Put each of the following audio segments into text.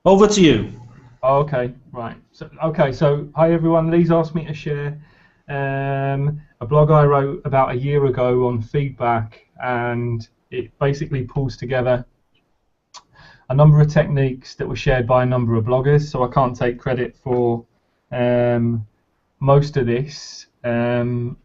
Over to you. Oh, okay, right. So hi everyone. Lee's asked me to share a blog I wrote about a year ago on feedback, and it basically pulls together a number of techniques that were shared by a number of bloggers. So I can't take credit for um, most of this, and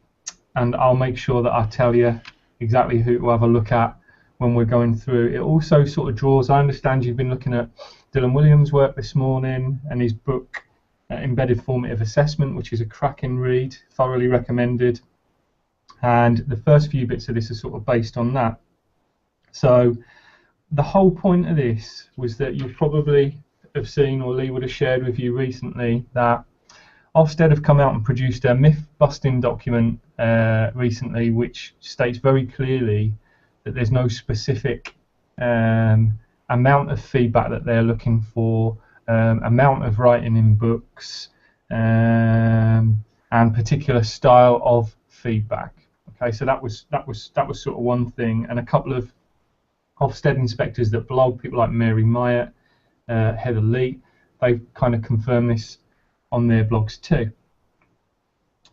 I'll make sure that I tell you exactly who to have a look at when we're going through. It also sort of draws. I understand you've been looking at Dylan Williams' work this morning and his book, Embedded Formative Assessment, which is a cracking read, thoroughly recommended. And the first few bits of this are sort of based on that. So the whole point of this was that you probably have seen, or Lee would have shared with you recently, that Ofsted have come out and produced a myth-busting document recently, which states very clearly that there's no specific amount of feedback that they're looking for, amount of writing in books, and particular style of feedback. Okay, so that was sort of one thing, and a couple of Ofsted inspectors that blog, people like Mary Myatt, Heather Lee, they've kind of confirmed this on their blogs too.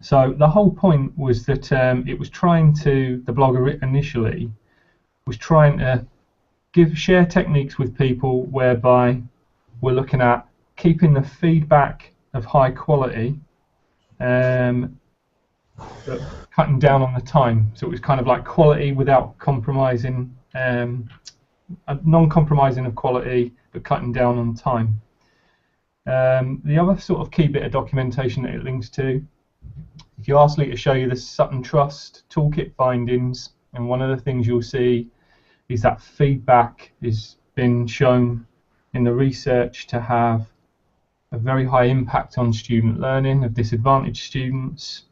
So the whole point was that it was trying to, the blogger initially was trying to share techniques with people whereby we're looking at keeping the feedback of high quality, but cutting down on the time. So it was kind of like quality without compromising, non-compromising of quality, but cutting down on time. The other sort of key bit of documentation that it links to, if you ask Lee to show you the Sutton Trust toolkit findings, and one of the things you'll see is that feedback has been shown in the research to have a very high impact on student learning of disadvantaged students.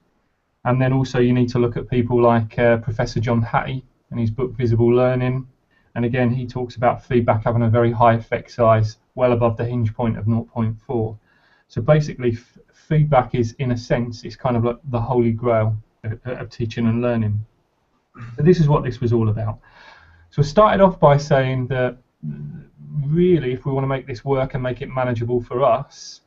And then also you need to look at people like Professor John Hattie and his book Visible Learning. And again, he talks about feedback having a very high effect size, well above the hinge point of 0.4. So basically, feedback is, in a sense, it's kind of like the holy grail of teaching and learning. So this is what this was all about. So I started off by saying that really, if we want to make this work and make it manageable for us,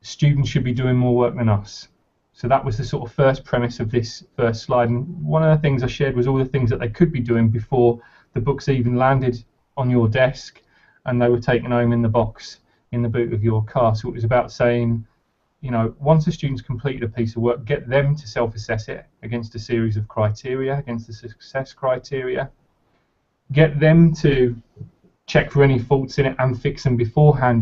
students should be doing more work than us. So that was the sort of first premise of this first slide. And one of the things I shared was all the things that they could be doing before the books even landed on your desk and they were taken home in the box in the boot of your car. So it was about saying, you know, once a student's completed a piece of work, get them to self-assess it against a series of criteria, against the success criteria. Get them to check for any faults in it and fix them beforehand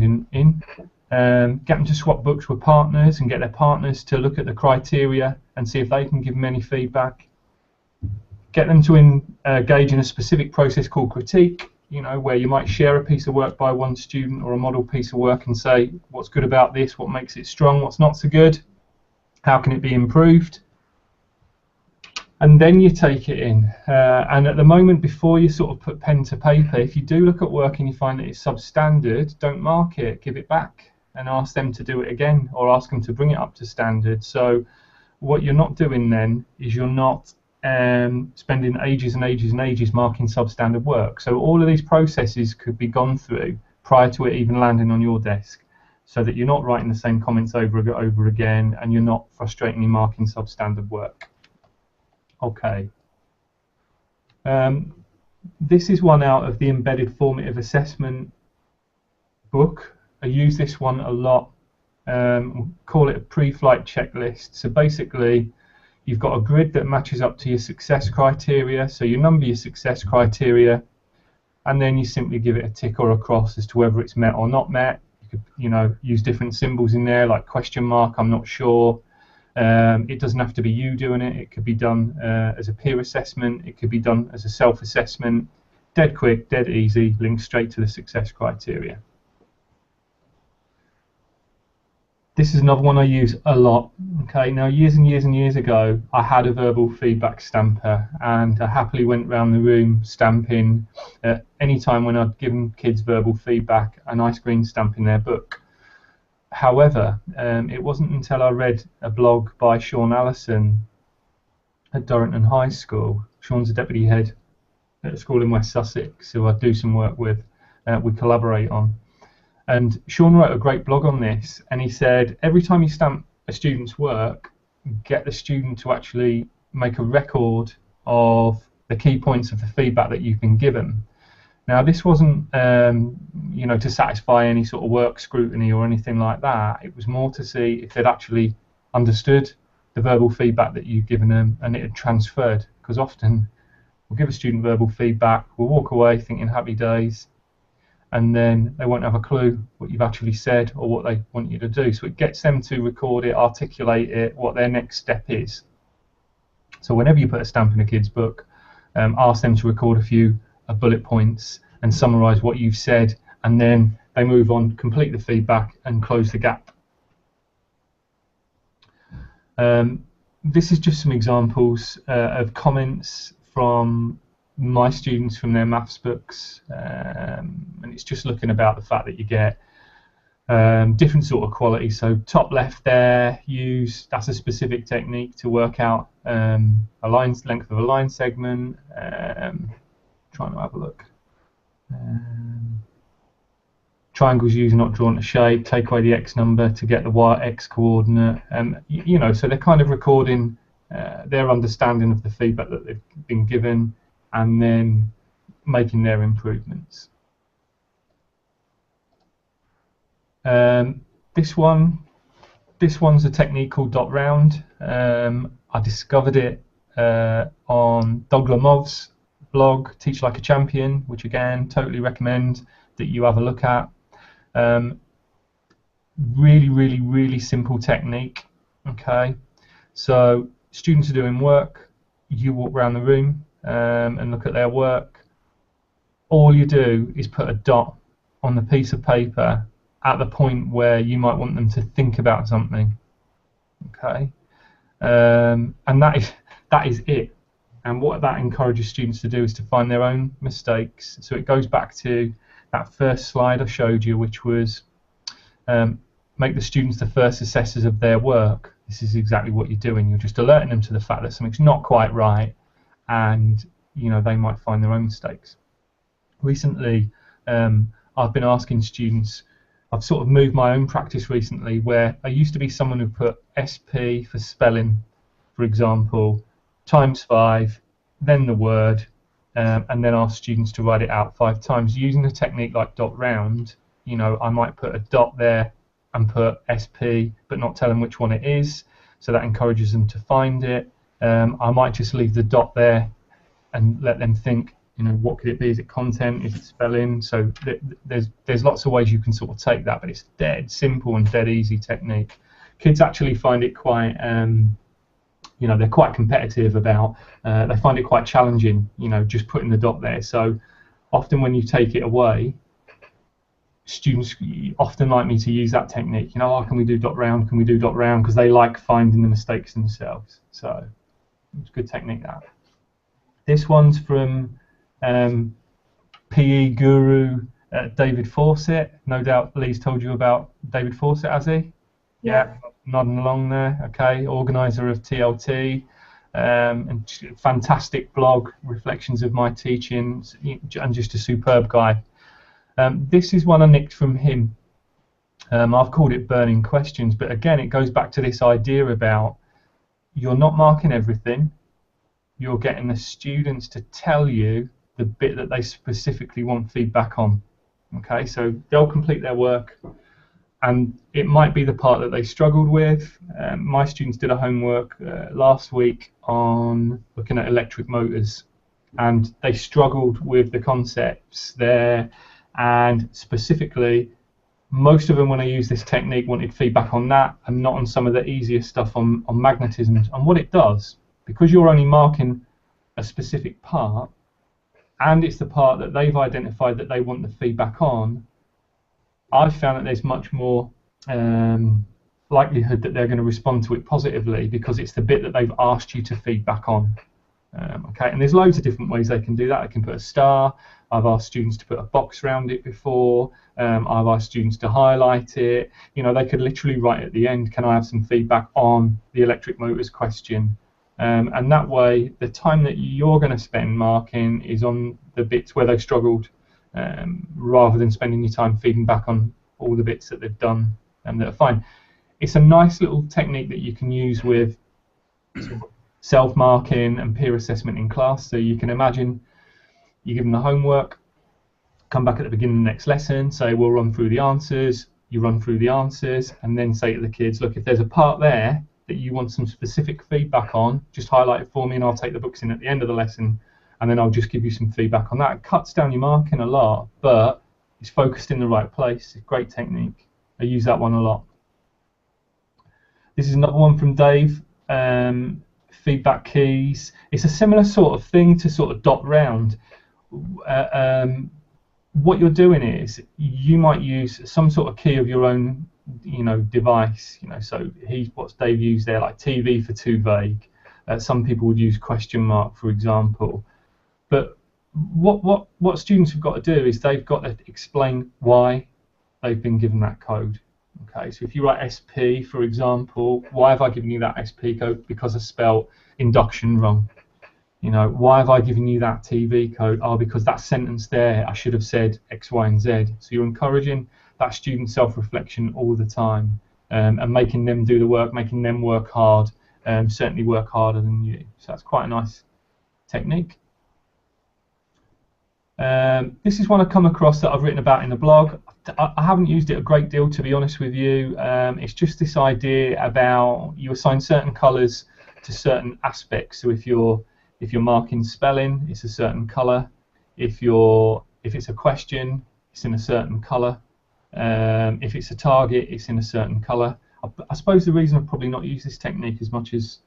get them to swap books with partners and get their partners to look at the criteria and see if they can give them any feedback. Get them to engage in a specific process called critique, you know, where you might share a piece of work by one student or a model piece of work and say, what's good about this, what makes it strong, what's not so good, how can it be improved? And then you take it in. And at the moment, before you sort of put pen to paper, if you do look at work and you find that it's substandard, don't mark it, give it back and ask them to do it again or ask them to bring it up to standard. So what you're not doing then is you're not spending ages and ages and ages marking substandard work. So all of these processes could be gone through prior to it even landing on your desk, so that you're not writing the same comments over again and you're not frustratingly marking substandard work. Okay. This is one out of the Embedded Formative Assessment book. I use this one a lot. Call it a pre-flight checklist. So basically, you've got a grid that matches up to your success criteria. So you number your success criteria, and then you simply give it a tick or a cross as to whether it's met or not met. You could, you know, use different symbols in there, like question mark, I'm not sure. It doesn't have to be you doing it. It could be done as a peer assessment. It could be done as a self-assessment. Dead quick, dead easy, linked straight to the success criteria. This is another one I use a lot. Okay, now years and years and years ago, I had a verbal feedback stamper, and I happily went around the room stamping any time when I'd given kids verbal feedback, a nice green stamp in their book. However, it wasn't until I read a blog by Sean Allison at Dorrington High School. Sean's a deputy head at a school in West Sussex, who I do some work with. we collaborate on. And Sean wrote a great blog on this, and he said every time you stamp a student's work, get the student to actually make a record of the key points of the feedback that you've been given. Now, this wasn't, you know, to satisfy any sort of work scrutiny or anything like that. It was more to see if they'd actually understood the verbal feedback that you've given them and it had transferred. Because often we'll give a student verbal feedback, we'll walk away thinking happy days, and then they won't have a clue what you've actually said or what they want you to do. So it gets them to record it, articulate it, what their next step is. So whenever you put a stamp in a kid's book, ask them to record a few bullet points and summarize what you've said, and then they move on, complete the feedback and close the gap. This is just some examples of comments from my students from their maths books, and it's just looking about the fact that you get different sort of quality. So top left there, that's a specific technique to work out a length of a line segment. Trying to have a look. Triangles used not drawn to shape, take away the x number to get the x coordinate, and you know, so they're kind of recording their understanding of the feedback that they've been given and then making their improvements. This one's a technique called dot round. I discovered it on Doglamov's blog, Teach Like a Champion, which again totally recommend that you have a look at. Really simple technique. Okay, so students are doing work, you walk around the room and look at their work. All you do is put a dot on the piece of paper at the point where you might want them to think about something. Okay, and that is it. And what that encourages students to do is to find their own mistakes. So it goes back to that first slide I showed you, which was make the students the first assessors of their work. This is exactly what you're doing. You're just alerting them to the fact that something's not quite right, and you know, they might find their own mistakes. Recently, I've been asking students, I've sort of moved my own practice recently, where I used to be someone who put SP for spelling, for example, ×5, then the word, and then ask students to write it out 5 times. Using a technique like dot round, you know, I might put a dot there and put SP, but not tell them which one it is, so that encourages them to find it. I might just leave the dot there and let them think, you know, what could it be? Is it content? Is it spelling? So there's lots of ways you can sort of take that, but it's dead simple and dead easy technique. Kids actually find it quite, you know, they're quite competitive about, they find it quite challenging, you know, just putting the dot there. So often when you take it away, students often like me to use that technique. You know, oh, can we do dot round? Can we do dot round? Because they like finding the mistakes themselves. So it's a good technique, that. This one's from PE guru David Fawcett. No doubt Lee's told you about David Fawcett, has he? Yeah, nodding along there. Okay, organizer of TLT, and fantastic blog, reflections of my teachings, and just a superb guy. This is one I nicked from him. I've called it burning questions, but again, it goes back to this idea about you're not marking everything. You're getting the students to tell you the bit that they specifically want feedback on. Okay, so they'll complete their work, and it might be the part that they struggled with. My students did a homework last week on looking at electric motors, and they struggled with the concepts there, and specifically most of them, when I use this technique, wanted feedback on that and not on some of the easier stuff on magnetism. And what it does, because you're only marking a specific part, and it's the part that they've identified that they want the feedback on, I've found that there's much more likelihood that they're going to respond to it positively, because it's the bit that they've asked you to feedback on. Okay, and there's loads of different ways they can do that. They can put a star. I've asked students to put a box around it before. I've asked students to highlight it. You know, they could literally write at the end, can I have some feedback on the electric motors question? And that way, the time that you're going to spend marking is on the bits where they struggled, rather than spending your time feeding back on all the bits that they've done and that are fine. It's a nice little technique that you can use with self-marking and peer assessment in class. So you can imagine you give them the homework, come back at the beginning of the next lesson, say we'll run through the answers, you run through the answers, and then say to the kids, look, if there's a part there that you want some specific feedback on, just highlight it for me and I'll take the books in at the end of the lesson and then I'll just give you some feedback on that. It cuts down your marking a lot, but it's focused in the right place. It's a great technique. I use that one a lot. This is another one from Dave. Feedback keys. It's a similar sort of thing to sort of dot round. What you're doing is you might use some sort of key of your own, device. So what's Dave used there, like TV for too vague. Some people would use question mark, for example. But what students have got to do is they've got to explain why they've been given that code. Okay, so if you write SP, for example, why have I given you that SP code? Because I spelled induction wrong. Why have I given you that TV code? Oh, because that sentence there, I should have said X, Y, and Z. So you're encouraging that student self-reflection all the time, and making them do the work, making them work hard, certainly work harder than you. So that's quite a nice technique. This is one I've come across that I've written about in the blog. I haven't used it a great deal, to be honest with you. It's just this idea about you assign certain colours to certain aspects. So if you're marking spelling, it's a certain colour. If it's a question, it's in a certain colour. If it's a target, it's in a certain colour. I suppose the reason I've probably not used this technique as much as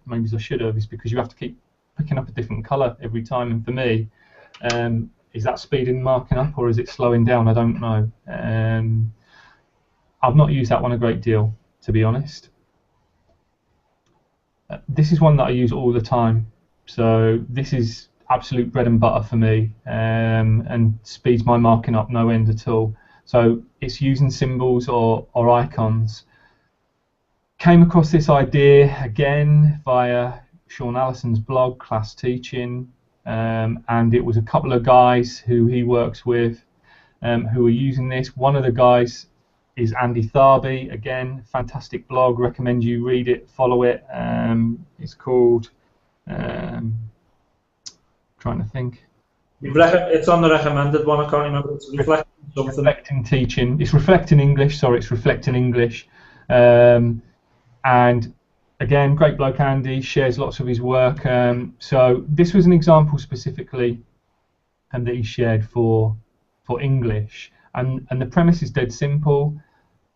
maybe as I should have is because you have to keep picking up a different colour every time. And for me, is that speeding marking up or is it slowing down? I don't know. I've not used that one a great deal, to be honest. This is one that I use all the time. So this is absolute bread and butter for me, and speeds my marking up no end at all. So it's using symbols or icons. Came across this idea again via Sean Allison's blog, Class Teaching, and it was a couple of guys who he works with who are using this. One of the guys is Andy Tharby, again, fantastic blog, recommend you read it, follow it. It's called, trying to think. It's on the recommended one, I can't remember, it's Reflecting something. Reflecting Teaching, it's Reflecting English, sorry, it's Reflecting English. And again, great bloke Andy, shares lots of his work. So this was an example specifically that he shared for English. And the premise is dead simple.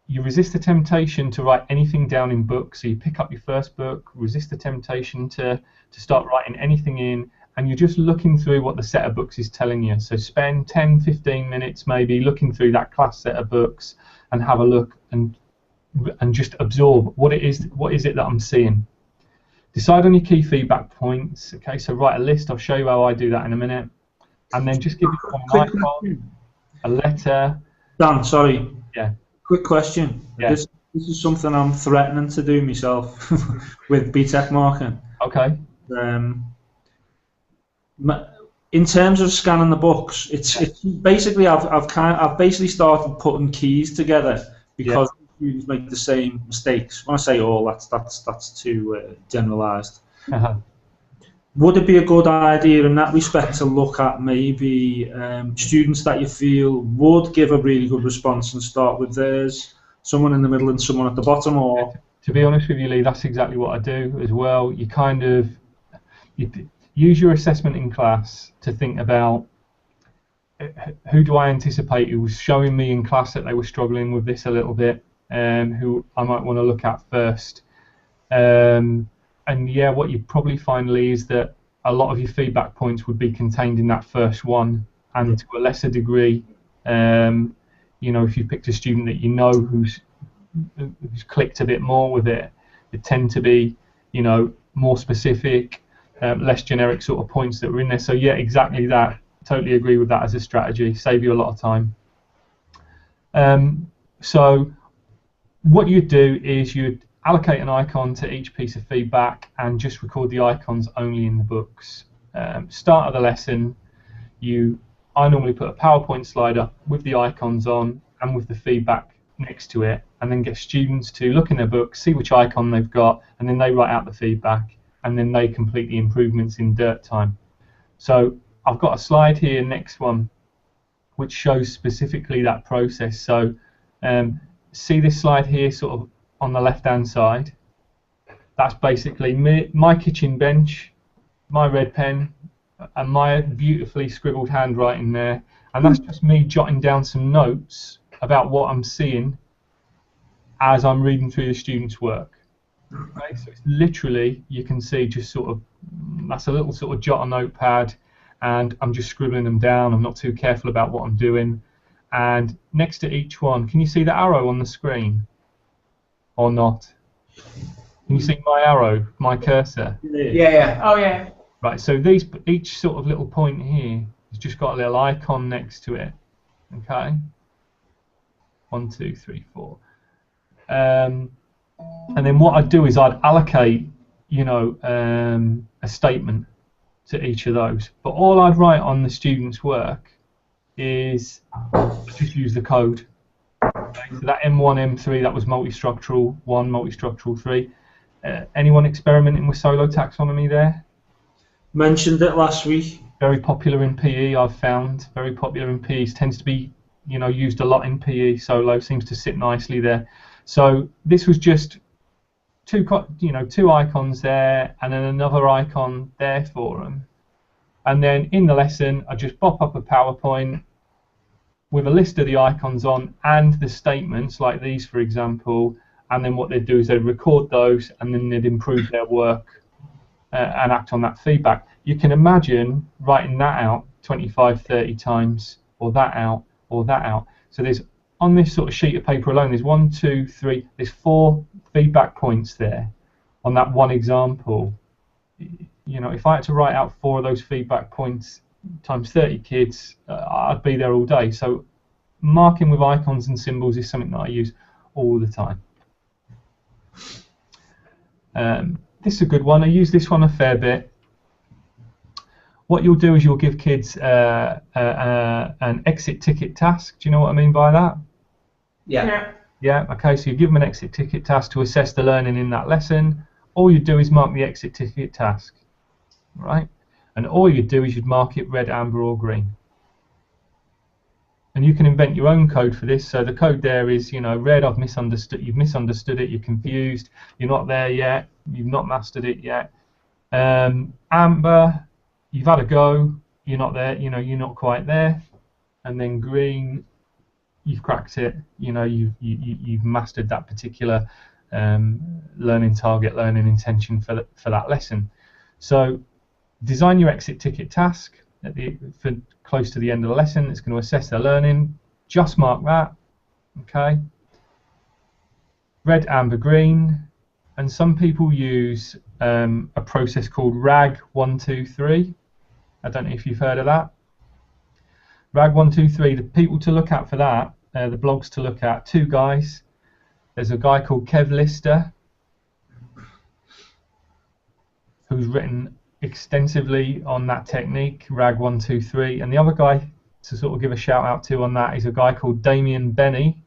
You resist the temptation to write anything down in books. So you pick up your first book, resist the temptation to start writing anything in, and you're just looking through what the set of books is telling you. So spend 10, 15 minutes maybe looking through that class set of books and have a look and just absorb what is it that I'm seeing. Decide on your key feedback points. Okay, so write a list. I'll show you how I do that in a minute. And then just give it an icon, a letter. Dan, sorry. Yeah. Quick question. Yeah. This is something I'm threatening to do myself with BTEC marking. Okay. In terms of scanning the books, it's basically I've basically started putting keys together because students make the same mistakes. When I say all, that's too generalised. Would it be a good idea in that respect to look at maybe students that you feel would give a really good response and start with theirs, someone in the middle and someone at the bottom? Or to be honest with you, Lee, that's exactly what I do as well. You kind of use your assessment in class to think about who do I anticipate who was showing me in class that they were struggling with this a little bit, who I might want to look at first. And yeah, what you probably find, Lee, is that a lot of your feedback points would be contained in that first one, and to a lesser degree, if you picked a student that you know who's clicked a bit more with it, it tend to be, more specific, less generic sort of points that were in there. So yeah, exactly that. Totally agree with that as a strategy. Save you a lot of time. So what you'd do is you'd allocate an icon to each piece of feedback and just record the icons only in the books. Start of the lesson, you I normally put a PowerPoint slide up with the icons on and with the feedback next to it, and then get students to look in their book, see which icon they've got, and then they write out the feedback, and then they complete the improvements in dirt time. So I've got a slide here, next one, which shows specifically that process. So see this slide here sort of on the left hand side? That's basically my kitchen bench, my red pen, and my beautifully scribbled handwriting there, and that's just me jotting down some notes about what I'm seeing as I'm reading through the students' work. Okay, so it's literally, you can see just sort of, that's a little sort of jot on notepad, and I'm just scribbling them down. I'm not too careful about what I'm doing. And next to each one, can you see the arrow on the screen or not? Can you see my arrow, my cursor? Yeah. Oh yeah. Right, so each sort of little point here has just got a little icon next to it. Okay, 1, 2, 3, 4. And then what I'd do is I'd allocate, you know, a statement to each of those. But all I'd write on the student's work is just use the code. Okay, so that M1, M3, that was multistructural 1, multistructural 3. Anyone experimenting with solo taxonomy there? Mentioned it last week. Very popular in PE, I've found. Very popular in PE. Tends to be, you know, used a lot in PE. Solo seems to sit nicely there. So this was just two icons there, and then another icon there for them. And then in the lesson, I just pop up a PowerPoint with a list of the icons on and the statements, like these, for example. And then what they'd do is they'd record those, and then they'd improve their work and act on that feedback. You can imagine writing that out 25, 30 times, or that out, or that out. So there's, on this sort of sheet of paper alone, there's 1, 2, 3, there's 4 feedback points there on that one example. You know, if I had to write out 4 of those feedback points times 30 kids, I'd be there all day. So marking with icons and symbols is something that I use all the time. This is a good one. I use this one a fair bit. What you'll do is you'll give kids an exit ticket task. Do you know what I mean by that? Yeah. Yeah, okay, so you give them an exit ticket task to assess the learning in that lesson. All you do is mark the exit ticket task, right? And all you do is you'd mark it red, amber, or green. And you can invent your own code for this. So the code there is, you know, red, I've misunderstood, you've misunderstood it, you're confused, you're not there yet, you've not mastered it yet. Amber, you've had a go, you're not there, you know, you're not quite there. And then green, you've cracked it, you know, you've mastered that particular learning target, learning intention for that lesson. So design your exit ticket task for close to the end of the lesson. It's going to assess their learning. Just mark that, okay? Red, amber, green. And some people use a process called RAG 1, 2, 3. I don't know if you've heard of that. RAG 1, 2, 3. The people to look at for that, the blogs to look at, 2 guys. There's a guy called Kev Lister, who's written extensively on that technique, RAG 1, 2, 3, and the other guy to sort of give a shout out to on that is a guy called Damien Benny.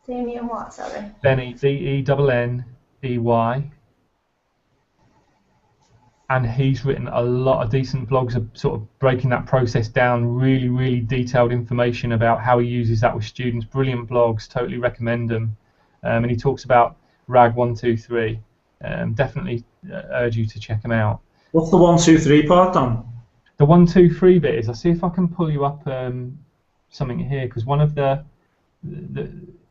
Damien what, sorry? Benny, B-E-N-N-E-Y. And he's written a lot of decent blogs of sort of breaking that process down, really, really detailed information about how he uses that with students. Brilliant blogs, totally recommend them. And he talks about RAG 1, 2, 3. Definitely urge you to check them out. What's the 1, 2, 3 part then? The 1, 2, 3 bit is, I'll see if I can pull you up something here, because one of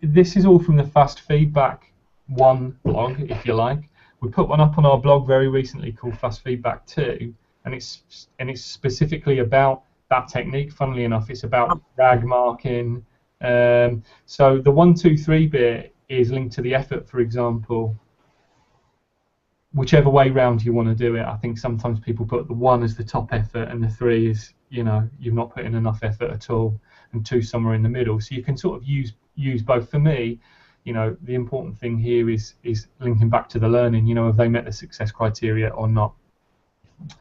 this is all from the Fast Feedback 1 blog, if you like. We put one up on our blog very recently called Fast Feedback 2, and it's specifically about that technique. Funnily enough, it's about RAG marking. So the 1, 2, 3 bit is linked to the effort, for example. Whichever way round you want to do it, I think sometimes people put the 1 as the top effort and the 3 is, you know, you've not put in enough effort at all, and 2 somewhere in the middle. So you can sort of use both. For me, you know, the important thing here is linking back to the learning. You know, have they met the success criteria or not?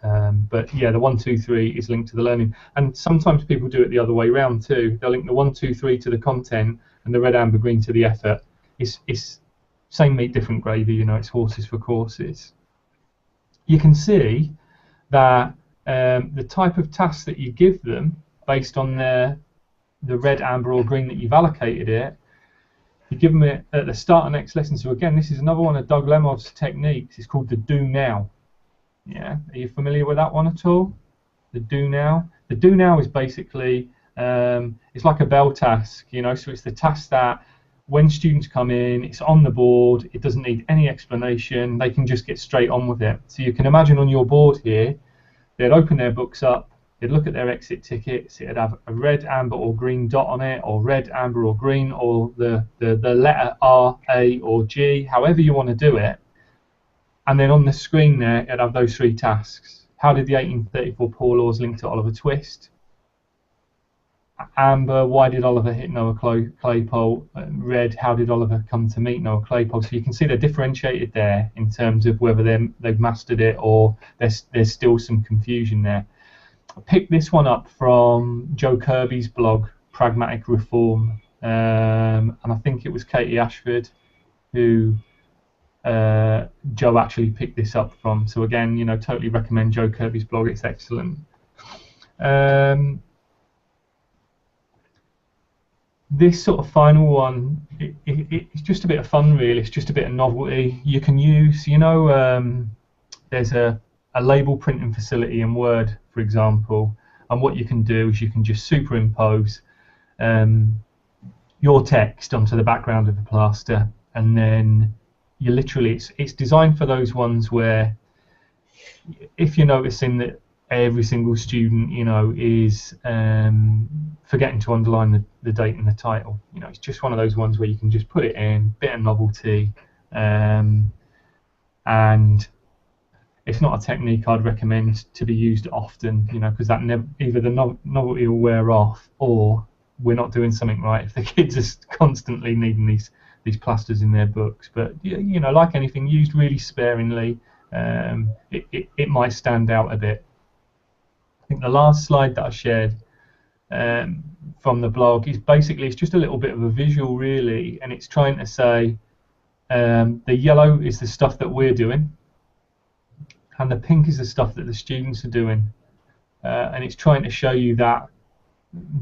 But yeah, the 1, 2, 3 is linked to the learning, and sometimes people do it the other way around too. They'll link the 1, 2, 3 to the content and the red, amber, green to the effort. It's same meat, different gravy. You know, it's horses for courses. You can see that the type of tasks that you give them based on the red, amber, or green that you've allocated it. You give them it at the start of next lesson. So again, this is another one of Doug Lemov's techniques. It's called the do now. Yeah, are you familiar with that one at all? The do now. The do now is basically it's like a bell task, you know. So it's the task that when students come in, it's on the board. It doesn't need any explanation. They can just get straight on with it. So you can imagine on your board here, they'd open their books up. They'd look at their exit tickets. It'd have a red, amber, or green dot on it, or red, amber, or green, or the letter R, A, or G, however you want to do it. And then on the screen there, it'd have those 3 tasks. How did the 1834 Poor Laws link to Oliver Twist? Amber, why did Oliver hit Noah Claypole? Red, how did Oliver come to meet Noah Claypole? So you can see they're differentiated there in terms of whether they've mastered it or there's still some confusion there. I picked this one up from Joe Kirby's blog, Pragmatic Reform, and I think it was Katie Ashford who Joe actually picked this up from. So again, you know, totally recommend Joe Kirby's blog. It's excellent. This sort of final one, it's just a bit of fun, really. It's just a bit of novelty. You can use, you know, there's a label printing facility in Word, for example, and what you can do is you can just superimpose your text onto the background of the plaster, and then you literally, it's designed for those ones where if you're noticing that every single student, you know, is forgetting to underline the date and the title, you know, it's just one of those ones where you can just put it in, bit of novelty, and it's not a technique I'd recommend to be used often, you know, because that either the novelty will wear off or we're not doing something right if the kids are constantly needing these plasters in their books. But you know, like anything, used really sparingly, it might stand out a bit. I think the last slide that I shared from the blog is basically, it's just a little bit of a visual really, and it's trying to say the yellow is the stuff that we're doing, and the pink is the stuff that the students are doing, and it's trying to show you that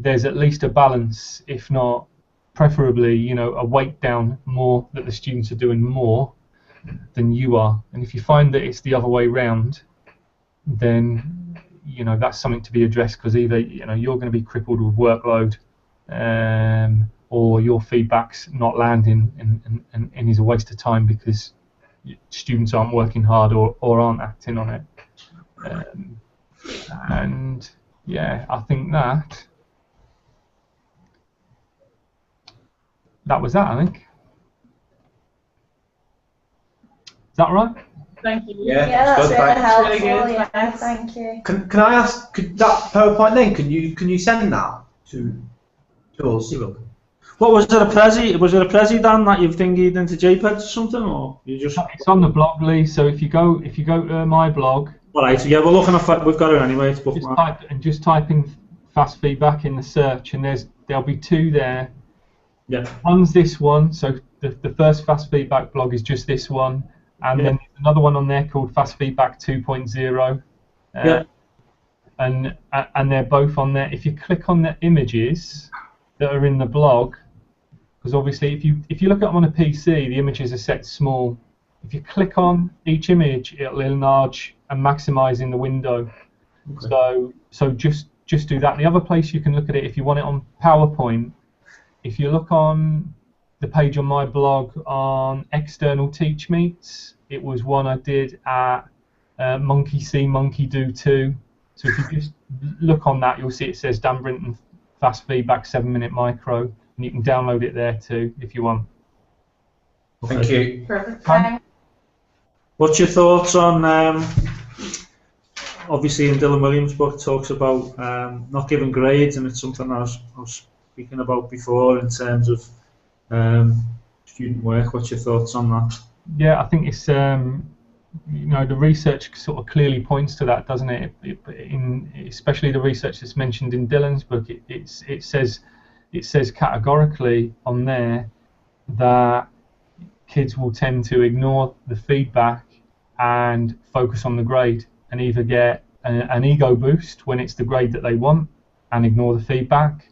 there's at least a balance, if not preferably, you know, a weight down more, that the students are doing more than you are. And if you find that it's the other way round, then, you know, that's something to be addressed, because either, you know, you're going to be crippled with workload, or your feedback's not landing and is a waste of time because students aren't working hard or aren't acting on it. And yeah, I think that was that, I think. Is that right? Thank you. Yeah, that's good, really thanks. helpful. Really good, Yeah, thanks. thank you. Can I ask, that PowerPoint link, can you send that to us? What was it, a Prezi? Was it a Prezi, Dan, that you've thingied into JPEGs or something, or you just? It's on the blog, Lee. So if you go to my blog, all right. So yeah, we're looking at. We've got it anyway. It's bookmarked. just type in fast feedback in the search, and there'll be 2 there. Yeah. One's this one. So the first fast feedback blog is just this one, and then there's another one on there called Fast Feedback 2.0. Yeah. And they're both on there. If you click on the images that are in the blog, because obviously if you look at them on a PC, the images are set small. If you click on each image, it'll enlarge and maximize in the window. Okay. So just do that. The other place you can look at it, if you want it on PowerPoint, if you look on the page on my blog on external teach meets, it was one I did at Monkey See, Monkey Do Too. So if you just look on that, you'll see it says Dan Brinton Fast Feedback 7-minute micro, and you can download it there too if you want. Thank you. Perfect. What's your thoughts on? Obviously, in Dylan Williams' book, talks about not giving grades, and it's something I was speaking about before in terms of student work. What's your thoughts on that? Yeah, I think it's the research sort of clearly points to that, doesn't it? Especially the research that's mentioned in Dylan's book, it says categorically on there that kids will tend to ignore the feedback and focus on the grade, and either get an ego boost when it's the grade that they want and ignore the feedback,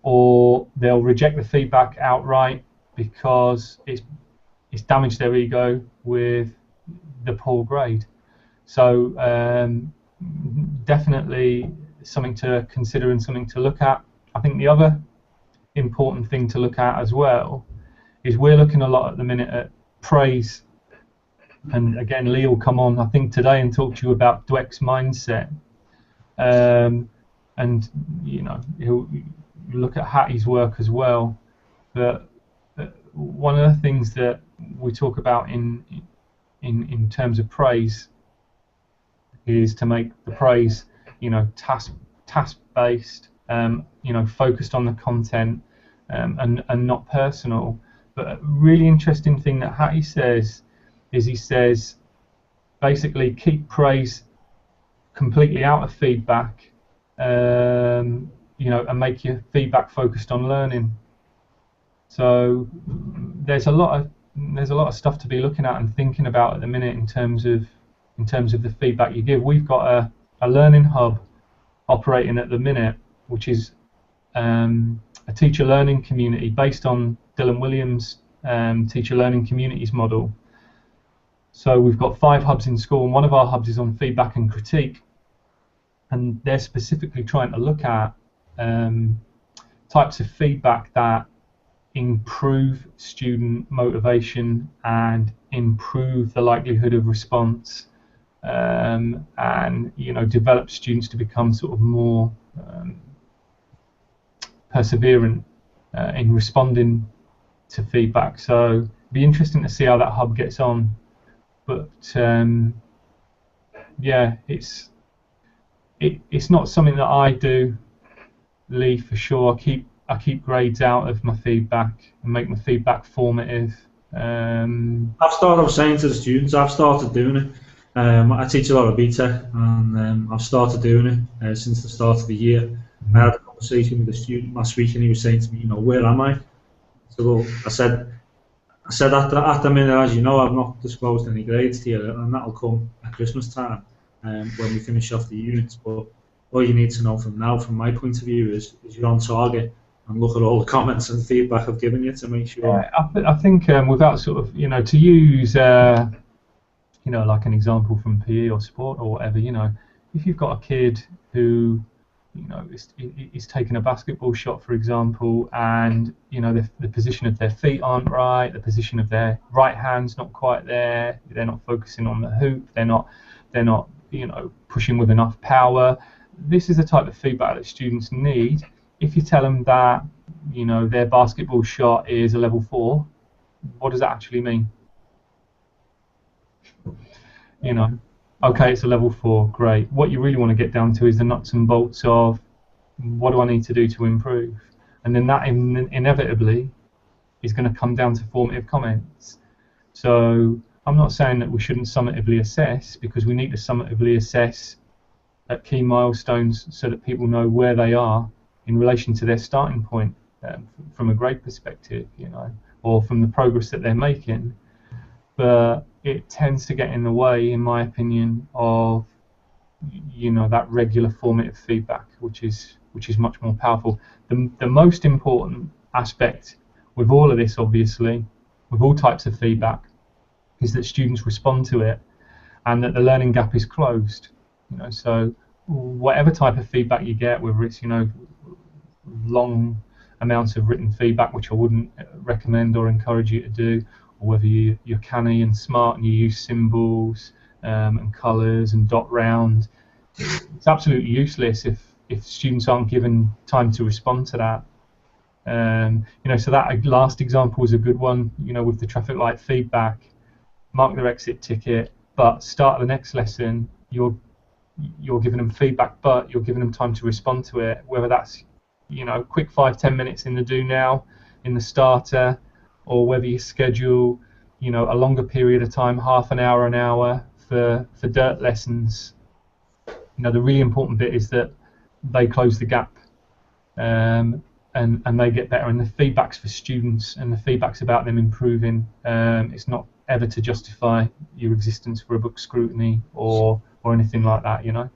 or they'll reject the feedback outright because it's damaged their ego with the poor grade. So definitely something to consider and something to look at. I think the other important thing to look at as well is we're looking a lot at the minute at praise, and again Lee will come on I think today and talk to you about Dweck's mindset, and he'll look at Hattie's work as well. But one of the things that we talk about in terms of praise is to make the praise task based, focused on the content, and not personal. But a really interesting thing that Hattie says is, he says basically keep praise completely out of feedback, and make your feedback focused on learning. So there's a lot of stuff to be looking at and thinking about at the minute in terms of the feedback you give. We've got a learning hub operating at the minute, which is a teacher learning community based on Dylan Williams' teacher learning communities model. So we've got 5 hubs in school, and one of our hubs is on feedback and critique, and they're specifically trying to look at types of feedback that improve student motivation and improve the likelihood of response, and develop students to become sort of more perseverant in responding to feedback. So it'd be interesting to see how that hub gets on. But yeah, it's not something that I do, Lee, for sure. I keep grades out of my feedback and make my feedback formative. I was saying to the students, I've started doing it. I teach a lot of BTEC, and I've started doing it since the start of the year. I had a conversation with a student last week, and he was saying to me, where am I? So well, I said at the minute, as you know, I've not disclosed any grades to you, and that'll come at Christmas time when we finish off the units. But all you need to know from now, from my point of view, is you're on target, and look at all the comments and feedback I've given you to make sure. I think without sort of to use like an example from PE or sport or whatever, if you've got a kid who is taking a basketball shot, for example, and the position of their feet aren't right, the position of their right hand's not quite there, they're not focusing on the hoop, they're not pushing with enough power. This is the type of feedback that students need. If you tell them that their basketball shot is a level 4, what does that actually mean? Okay, it's a level 4, great. What you really want to get down to is the nuts and bolts of what do I need to do to improve, and then that inevitably is going to come down to formative comments. So I'm not saying that we shouldn't summatively assess, because we need to summatively assess at key milestones so that people know where they are in relation to their starting point, from a grade perspective, or from the progress that they're making. But it tends to get in the way, in my opinion, of that regular formative feedback, which is much more powerful. The most important aspect with all of this, obviously, with all types of feedback, is that students respond to it, and that the learning gap is closed. So whatever type of feedback you get, whether it's long amounts of written feedback, which I wouldn't recommend or encourage you to do, or whether you're canny and smart and you use symbols and colours and dot round, it's absolutely useless if students aren't given time to respond to that. So that last example is a good one. With the traffic light feedback, mark their exit ticket, but start the next lesson, you're giving them feedback, but you're giving them time to respond to it, whether that's quick 5-10 minutes in the do now in the starter, or whether you schedule you know, a longer period of time, half an hour for dirt lessons. You know, the really important bit is that they close the gap, and they get better, and the feedback's for students, and the feedback's about them improving. It's not ever to justify your existence for a book scrutiny or anything like that, you know.